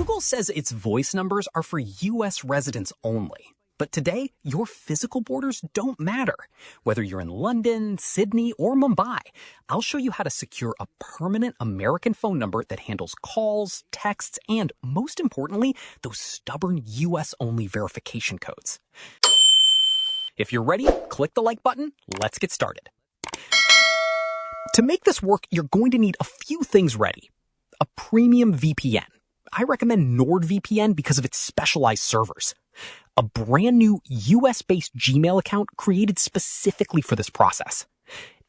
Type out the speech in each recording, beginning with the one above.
Google says its voice numbers are for U.S. residents only. But today, your physical borders don't matter. Whether you're in London, Sydney, or Mumbai, I'll show you how to secure a permanent American phone number that handles calls, texts, and, most importantly, those stubborn U.S.-only verification codes. If you're ready, click the like button. Let's get started. To make this work, you're going to need a few things ready. A premium VPN. I recommend NordVPN because of its specialized servers. A brand new US-based Gmail account created specifically for this process.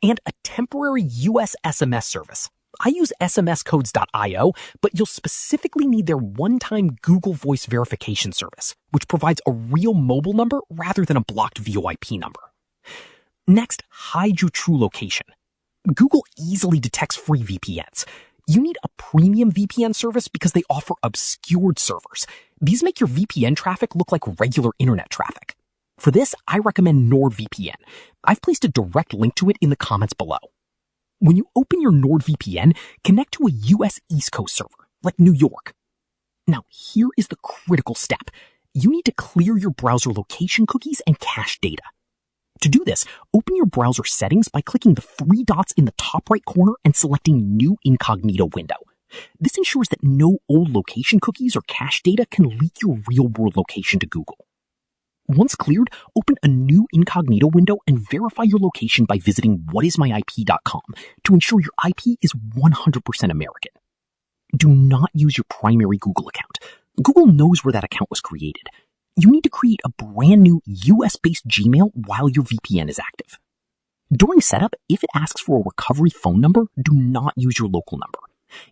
And a temporary US SMS service. I use smscodes.io, but you'll specifically need their one-time Google Voice verification service, which provides a real mobile number rather than a blocked VoIP number. Next, hide your true location. Google easily detects free VPNs. You need a premium VPN service because they offer obscured servers. These make your VPN traffic look like regular internet traffic. For this, I recommend NordVPN. I've placed a direct link to it in the comments below. When you open your NordVPN, connect to a US East Coast server, like New York. Now, here is the critical step. You need to clear your browser location cookies and cache data. To do this, open your browser settings by clicking the three dots in the top right corner and selecting New Incognito window. This ensures that no old location cookies or cache data can leak your real-world location to Google. Once cleared, open a new incognito window and verify your location by visiting whatismyip.com to ensure your IP is 100% American. Do not use your primary Google account. Google knows where that account was created. You need to create a brand new US-based Gmail while your VPN is active. During setup, if it asks for a recovery phone number, do not use your local number.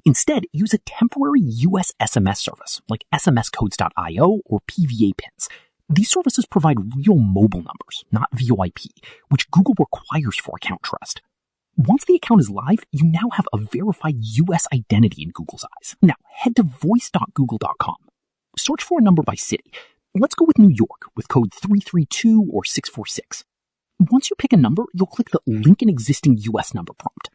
Instead, use a temporary US SMS service like smscodes.io or PVA pins. These services provide real mobile numbers, not VoIP, which Google requires for account trust. Once the account is live, you now have a verified US identity in Google's eyes. Now, head to voice.google.com. Search for a number by city. Let's go with New York with code 332 or 646. Once you pick a number, you'll click the Link an Existing US Number prompt.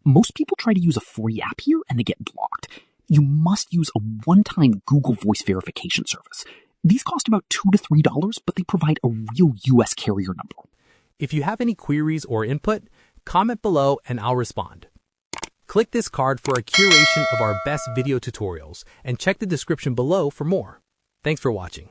Most people try to use a free app here and they get blocked. You must use a one-time Google Voice verification service. These cost about $2 to $3, but they provide a real US carrier number. If you have any queries or input, comment below and I'll respond. Click this card for a curation of our best video tutorials and check the description below for more. Thanks for watching.